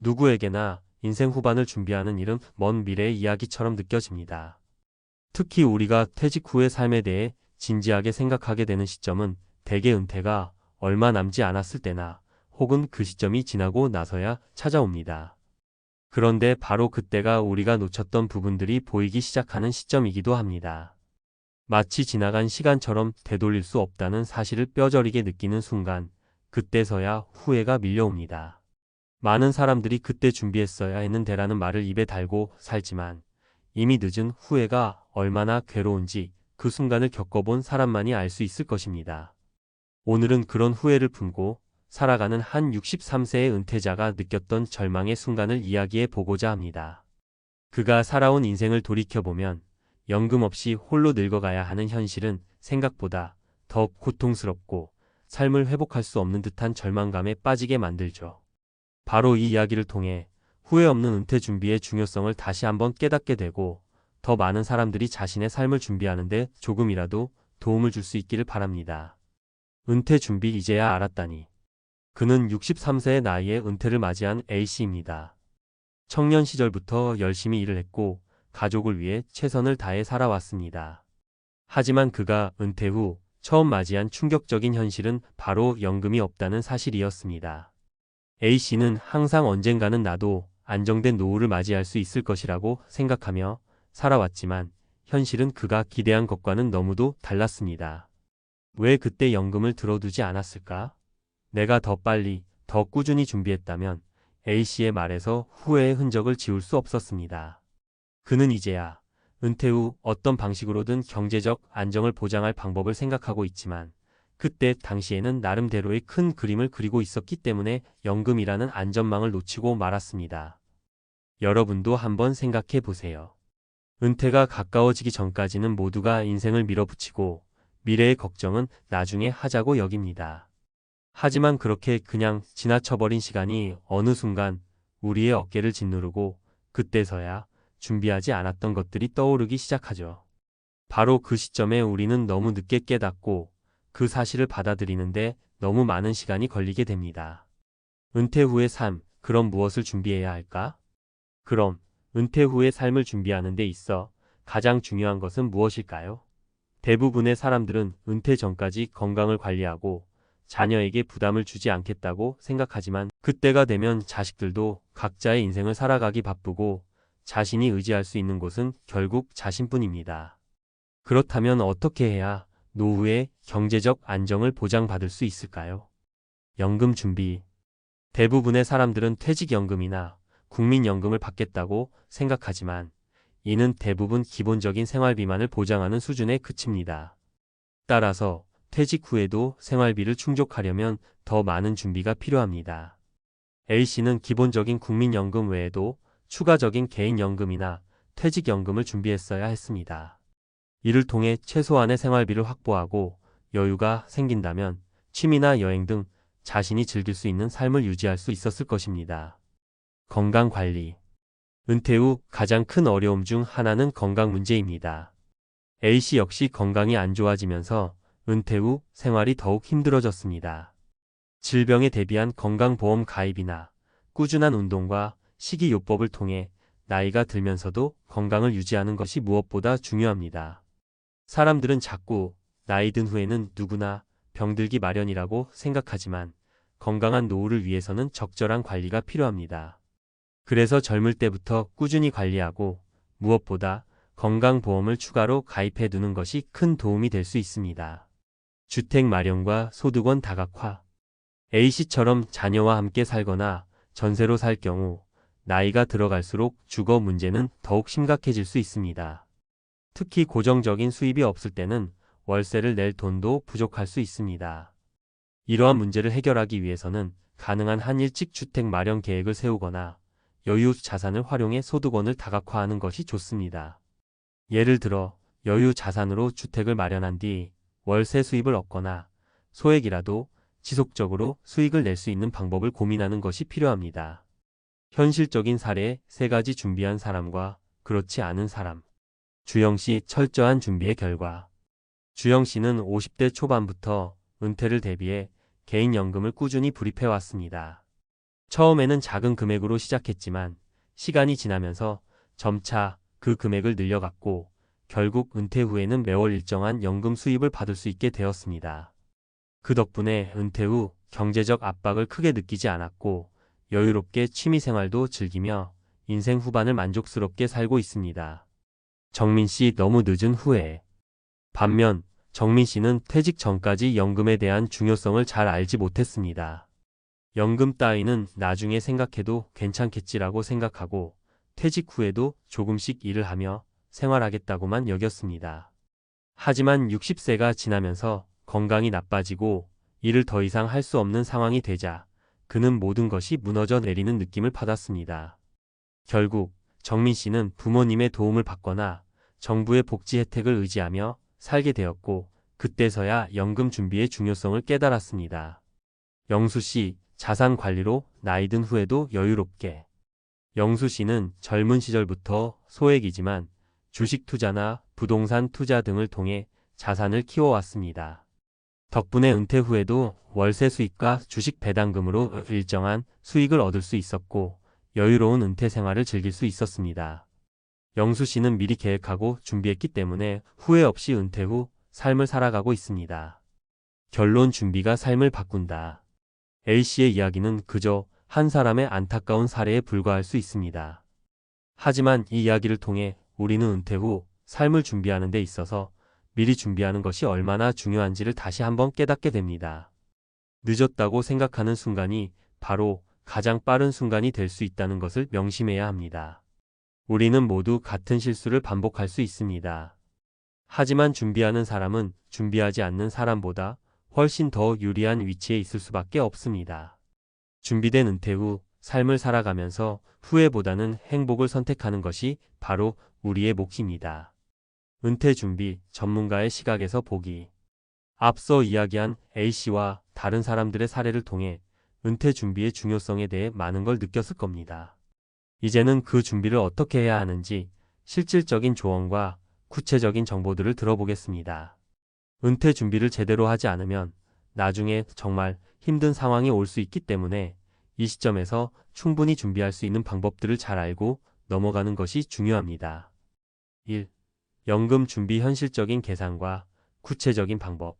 누구에게나 인생 후반을 준비하는 일은 먼 미래의 이야기처럼 느껴집니다. 특히 우리가 퇴직 후의 삶에 대해 진지하게 생각하게 되는 시점은 대개 은퇴가 얼마 남지 않았을 때나 혹은 그 시점이 지나고 나서야 찾아옵니다. 그런데 바로 그때가 우리가 놓쳤던 부분들이 보이기 시작하는 시점이기도 합니다. 마치 지나간 시간처럼 되돌릴 수 없다는 사실을 뼈저리게 느끼는 순간, 그때서야 후회가 밀려옵니다. 많은 사람들이 그때 준비했어야 했는데라는 말을 입에 달고 살지만 이미 늦은 후회가 얼마나 괴로운지 그 순간을 겪어본 사람만이 알 수 있을 것입니다. 오늘은 그런 후회를 품고 살아가는 한 63세의 은퇴자가 느꼈던 절망의 순간을 이야기해 보고자 합니다. 그가 살아온 인생을 돌이켜보면 연금 없이 홀로 늙어가야 하는 현실은 생각보다 더 고통스럽고 삶을 회복할 수 없는 듯한 절망감에 빠지게 만들죠. 바로 이 이야기를 통해 후회 없는 은퇴 준비의 중요성을 다시 한번 깨닫게 되고 더 많은 사람들이 자신의 삶을 준비하는데 조금이라도 도움을 줄 수 있기를 바랍니다. 은퇴 준비 이제야 알았다니. 그는 63세의 나이에 은퇴를 맞이한 A씨입니다. 청년 시절부터 열심히 일을 했고 가족을 위해 최선을 다해 살아왔습니다. 하지만 그가 은퇴 후 처음 맞이한 충격적인 현실은 바로 연금이 없다는 사실이었습니다. A씨는 항상 언젠가는 나도 안정된 노후를 맞이할 수 있을 것이라고 생각하며 살아왔지만 현실은 그가 기대한 것과는 너무도 달랐습니다. 왜 그때 연금을 들어두지 않았을까? 내가 더 빨리, 더 꾸준히 준비했다면 A씨의 말에서 후회의 흔적을 지울 수 없었습니다. 그는 이제야 은퇴 후 어떤 방식으로든 경제적 안정을 보장할 방법을 생각하고 있지만 그때 당시에는 나름대로의 큰 그림을 그리고 있었기 때문에 연금이라는 안전망을 놓치고 말았습니다. 여러분도 한번 생각해 보세요. 은퇴가 가까워지기 전까지는 모두가 인생을 밀어붙이고 미래의 걱정은 나중에 하자고 여깁니다. 하지만 그렇게 그냥 지나쳐버린 시간이 어느 순간 우리의 어깨를 짓누르고 그때서야 준비하지 않았던 것들이 떠오르기 시작하죠. 바로 그 시점에 우리는 너무 늦게 깨닫고 그 사실을 받아들이는데 너무 많은 시간이 걸리게 됩니다. 은퇴 후의 삶, 그럼 무엇을 준비해야 할까? 그럼 은퇴 후의 삶을 준비하는 데 있어 가장 중요한 것은 무엇일까요? 대부분의 사람들은 은퇴 전까지 건강을 관리하고 자녀에게 부담을 주지 않겠다고 생각하지만 그때가 되면 자식들도 각자의 인생을 살아가기 바쁘고 자신이 의지할 수 있는 곳은 결국 자신뿐입니다. 그렇다면 어떻게 해야 노후의 경제적 안정을 보장받을 수 있을까요? 연금 준비. 대부분의 사람들은 퇴직연금이나 국민연금을 받겠다고 생각하지만 이는 대부분 기본적인 생활비만을 보장하는 수준에 그칩니다. 따라서 퇴직 후에도 생활비를 충족하려면 더 많은 준비가 필요합니다. A씨는 기본적인 국민연금 외에도 추가적인 개인연금이나 퇴직연금을 준비했어야 했습니다. 이를 통해 최소한의 생활비를 확보하고 여유가 생긴다면 취미나 여행 등 자신이 즐길 수 있는 삶을 유지할 수 있었을 것입니다. 건강관리. 은퇴 후 가장 큰 어려움 중 하나는 건강 문제입니다. A씨 역시 건강이 안 좋아지면서 은퇴 후 생활이 더욱 힘들어졌습니다. 질병에 대비한 건강보험 가입이나 꾸준한 운동과 식이요법을 통해 나이가 들면서도 건강을 유지하는 것이 무엇보다 중요합니다. 사람들은 자꾸 나이 든 후에는 누구나 병들기 마련이라고 생각하지만 건강한 노후를 위해서는 적절한 관리가 필요합니다. 그래서 젊을 때부터 꾸준히 관리하고 무엇보다 건강보험을 추가로 가입해 두는 것이 큰 도움이 될 수 있습니다. 주택 마련과 소득원 다각화. A씨처럼 자녀와 함께 살거나 전세로 살 경우 나이가 들어갈수록 주거 문제는 더욱 심각해질 수 있습니다. 특히 고정적인 수입이 없을 때는 월세를 낼 돈도 부족할 수 있습니다. 이러한 문제를 해결하기 위해서는 가능한 한 일찍 주택 마련 계획을 세우거나 여유 자산을 활용해 소득원을 다각화하는 것이 좋습니다. 예를 들어 여유 자산으로 주택을 마련한 뒤 월세 수입을 얻거나 소액이라도 지속적으로 수익을 낼 수 있는 방법을 고민하는 것이 필요합니다. 현실적인 사례 3가지 준비한 사람과 그렇지 않은 사람. 주영씨 철저한 준비의 결과. 주영씨는 50대 초반부터 은퇴를 대비해 개인연금을 꾸준히 불입해왔습니다. 처음에는 작은 금액으로 시작했지만 시간이 지나면서 점차 그 금액을 늘려갔고 결국 은퇴 후에는 매월 일정한 연금 수입을 받을 수 있게 되었습니다. 그 덕분에 은퇴 후 경제적 압박을 크게 느끼지 않았고 여유롭게 취미 생활도 즐기며 인생 후반을 만족스럽게 살고 있습니다. 정민 씨 너무 늦은 후에. 반면 정민 씨는 퇴직 전까지 연금에 대한 중요성을 잘 알지 못했습니다. 연금 따위는 나중에 생각해도 괜찮겠지라고 생각하고 퇴직 후에도 조금씩 일을 하며 생활하겠다고만 여겼습니다. 하지만 60세가 지나면서 건강이 나빠지고 일을 더 이상 할 수 없는 상황이 되자 그는 모든 것이 무너져 내리는 느낌을 받았습니다. 결국 정민 씨는 부모님의 도움을 받거나 정부의 복지 혜택을 의지하며 살게 되었고 그때서야 연금 준비의 중요성을 깨달았습니다. 영수 씨, 자산 관리로 나이 든 후에도 여유롭게. 영수 씨는 젊은 시절부터 소액이지만 주식 투자나 부동산 투자 등을 통해 자산을 키워왔습니다. 덕분에 은퇴 후에도 월세 수익과 주식 배당금으로 일정한 수익을 얻을 수 있었고 여유로운 은퇴 생활을 즐길 수 있었습니다. 영수 씨는 미리 계획하고 준비했기 때문에 후회 없이 은퇴 후 삶을 살아가고 있습니다. 결론 준비가 삶을 바꾼다. A씨의 이야기는 그저 한 사람의 안타까운 사례에 불과할 수 있습니다. 하지만 이 이야기를 통해 우리는 은퇴 후 삶을 준비하는 데 있어서 미리 준비하는 것이 얼마나 중요한지를 다시 한번 깨닫게 됩니다. 늦었다고 생각하는 순간이 바로 가장 빠른 순간이 될 수 있다는 것을 명심해야 합니다. 우리는 모두 같은 실수를 반복할 수 있습니다. 하지만 준비하는 사람은 준비하지 않는 사람보다 훨씬 더 유리한 위치에 있을 수밖에 없습니다. 준비된 은퇴 후 삶을 살아가면서 후회보다는 행복을 선택하는 것이 바로 우리의 몫입니다. 은퇴 준비 전문가의 시각에서 보기. 앞서 이야기한 A씨와 다른 사람들의 사례를 통해 은퇴 준비의 중요성에 대해 많은 걸 느꼈을 겁니다. 이제는 그 준비를 어떻게 해야 하는지 실질적인 조언과 구체적인 정보들을 들어보겠습니다. 은퇴 준비를 제대로 하지 않으면 나중에 정말 힘든 상황이 올 수 있기 때문에 이 시점에서 충분히 준비할 수 있는 방법들을 잘 알고 넘어가는 것이 중요합니다. 1. 연금 준비 현실적인 계산과 구체적인 방법.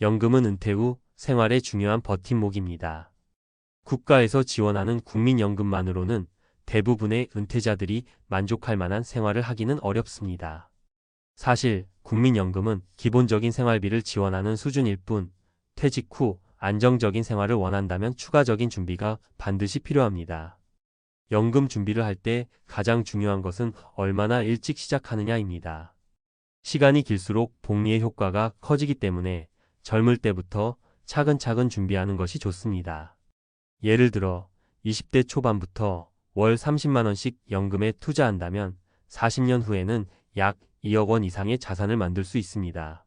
연금은 은퇴 후 생활의 중요한 버팀목입니다. 국가에서 지원하는 국민연금만으로는 대부분의 은퇴자들이 만족할 만한 생활을 하기는 어렵습니다. 사실 국민연금은 기본적인 생활비를 지원하는 수준일 뿐 퇴직 후 안정적인 생활을 원한다면 추가적인 준비가 반드시 필요합니다. 연금 준비를 할 때 가장 중요한 것은 얼마나 일찍 시작하느냐입니다. 시간이 길수록 복리의 효과가 커지기 때문에 젊을 때부터 차근차근 준비하는 것이 좋습니다. 예를 들어 20대 초반부터 월 30만 원씩 연금에 투자한다면 40년 후에는 약 2억 원 이상의 자산을 만들 수 있습니다.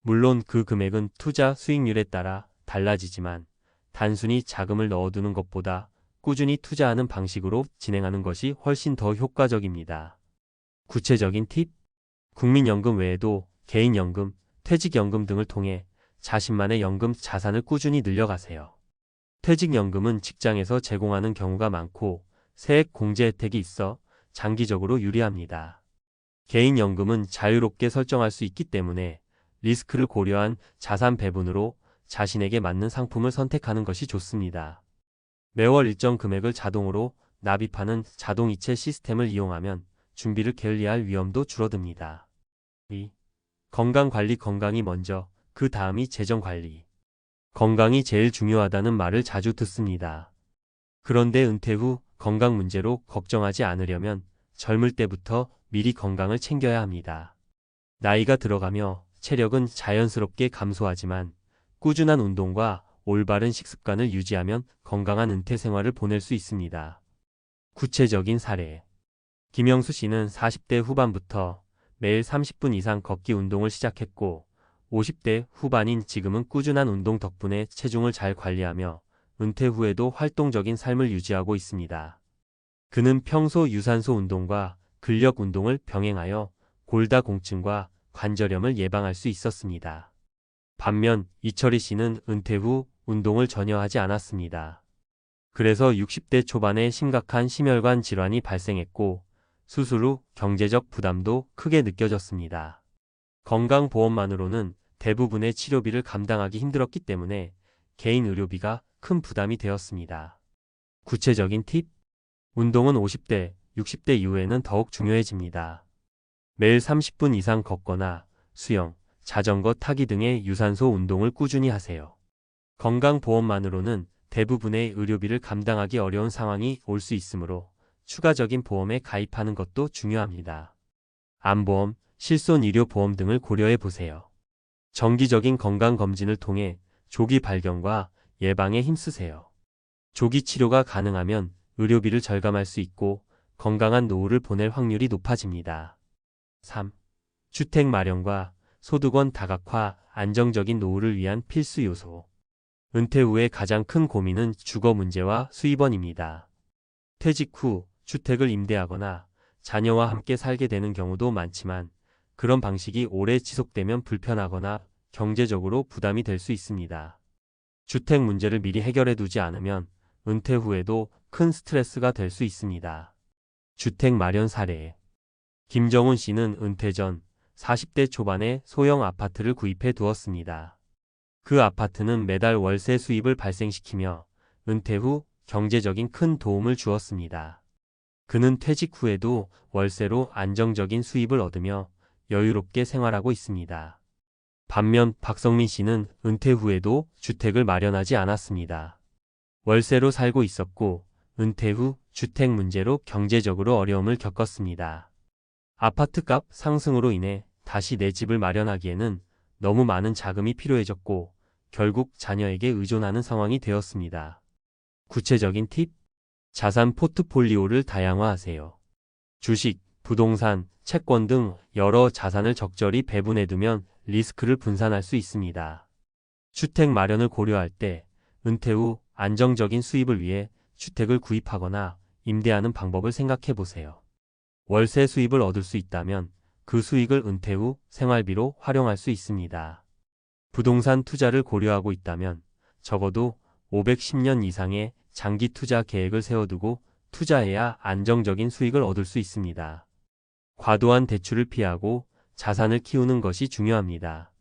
물론 그 금액은 투자 수익률에 따라 달라지지만 단순히 자금을 넣어두는 것보다 꾸준히 투자하는 방식으로 진행하는 것이 훨씬 더 효과적입니다. 구체적인 팁? 국민연금 외에도 개인연금, 퇴직연금 등을 통해 자신만의 연금 자산을 꾸준히 늘려가세요. 퇴직연금은 직장에서 제공하는 경우가 많고 세액 공제 혜택이 있어 장기적으로 유리합니다. 개인연금은 자유롭게 설정할 수 있기 때문에 리스크를 고려한 자산 배분으로 자신에게 맞는 상품을 선택하는 것이 좋습니다. 매월 일정 금액을 자동으로 납입하는 자동이체 시스템을 이용하면 준비를 게을리할 위험도 줄어듭니다. 2. 건강관리. 건강이 먼저, 그 다음이 재정관리. 건강이 제일 중요하다는 말을 자주 듣습니다. 그런데 은퇴 후 건강 문제로 걱정하지 않으려면 젊을 때부터 미리 건강을 챙겨야 합니다. 나이가 들어가며 체력은 자연스럽게 감소하지만 꾸준한 운동과 올바른 식습관을 유지하면 건강한 은퇴 생활을 보낼 수 있습니다. 구체적인 사례. 김영수 씨는 40대 후반부터 매일 30분 이상 걷기 운동을 시작했고 50대 후반인 지금은 꾸준한 운동 덕분에 체중을 잘 관리하며 은퇴 후에도 활동적인 삶을 유지하고 있습니다. 그는 평소 유산소 운동과 근력 운동을 병행하여 골다공증과 관절염을 예방할 수 있었습니다. 반면 이철희 씨는 은퇴 후 운동을 전혀 하지 않았습니다. 그래서 60대 초반에 심각한 심혈관 질환이 발생했고 수술 후 경제적 부담도 크게 느껴졌습니다. 건강보험만으로는 대부분의 치료비를 감당하기 힘들었기 때문에 개인 의료비가 큰 부담이 되었습니다. 구체적인 팁? 운동은 50대, 60대 이후에는 더욱 중요해집니다. 매일 30분 이상 걷거나 수영, 자전거 타기 등의 유산소 운동을 꾸준히 하세요. 건강보험만으로는 대부분의 의료비를 감당하기 어려운 상황이 올 수 있으므로 추가적인 보험에 가입하는 것도 중요합니다. 암보험, 실손의료보험 등을 고려해 보세요. 정기적인 건강검진을 통해 조기 발견과 예방에 힘쓰세요. 조기 치료가 가능하면 의료비를 절감할 수 있고 건강한 노후를 보낼 확률이 높아집니다. 3. 주택 마련과 소득원 다각화, 안정적인 노후를 위한 필수 요소. 은퇴 후의 가장 큰 고민은 주거 문제와 수입원입니다. 퇴직 후 주택을 임대하거나 자녀와 함께 살게 되는 경우도 많지만 그런 방식이 오래 지속되면 불편하거나 경제적으로 부담이 될 수 있습니다. 주택 문제를 미리 해결해 두지 않으면 은퇴 후에도 큰 스트레스가 될 수 있습니다. 주택 마련 사례. 김정훈 씨는 은퇴 전 40대 초반에 소형 아파트를 구입해 두었습니다. 그 아파트는 매달 월세 수입을 발생시키며 은퇴 후 경제적인 큰 도움을 주었습니다. 그는 퇴직 후에도 월세로 안정적인 수입을 얻으며 여유롭게 생활하고 있습니다. 반면 박성민 씨는 은퇴 후에도 주택을 마련하지 않았습니다. 월세로 살고 있었고 은퇴 후 주택 문제로 경제적으로 어려움을 겪었습니다. 아파트값 상승으로 인해 다시 내 집을 마련하기에는 너무 많은 자금이 필요해졌고 결국 자녀에게 의존하는 상황이 되었습니다. 구체적인 팁? 자산 포트폴리오를 다양화하세요. 주식, 부동산, 채권 등 여러 자산을 적절히 배분해두면 리스크를 분산할 수 있습니다. 주택 마련을 고려할 때 은퇴 후 안정적인 수입을 위해 주택을 구입하거나 임대하는 방법을 생각해 보세요. 월세 수입을 얻을 수 있다면 그 수익을 은퇴 후 생활비로 활용할 수 있습니다. 부동산 투자를 고려하고 있다면 적어도 510년 이상의 장기 투자 계획을 세워두고 투자해야 안정적인 수익을 얻을 수 있습니다. 과도한 대출을 피하고 자산을 키우는 것이 중요합니다.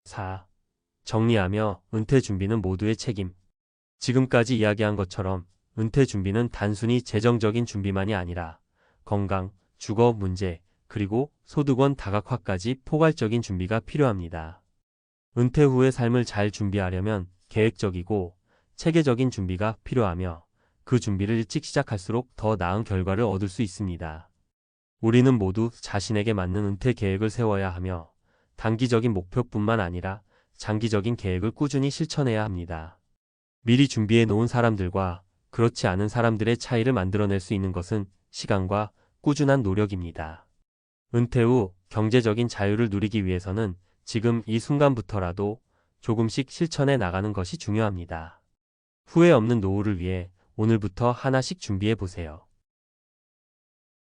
4. 정리하며 은퇴 준비는 모두의 책임. 지금까지 이야기한 것처럼 은퇴 준비는 단순히 재정적인 준비만이 아니라 건강, 주거 문제, 그리고 소득원 다각화까지 포괄적인 준비가 필요합니다. 은퇴 후의 삶을 잘 준비하려면 계획적이고 체계적인 준비가 필요하며 그 준비를 일찍 시작할수록 더 나은 결과를 얻을 수 있습니다. 우리는 모두 자신에게 맞는 은퇴 계획을 세워야 하며 단기적인 목표뿐만 아니라 장기적인 계획을 꾸준히 실천해야 합니다. 미리 준비해 놓은 사람들과 그렇지 않은 사람들의 차이를 만들어낼 수 있는 것은 시간과 꾸준한 노력입니다. 은퇴 후 경제적인 자유를 누리기 위해서는 지금 이 순간부터라도 조금씩 실천해 나가는 것이 중요합니다. 후회 없는 노후를 위해 오늘부터 하나씩 준비해 보세요.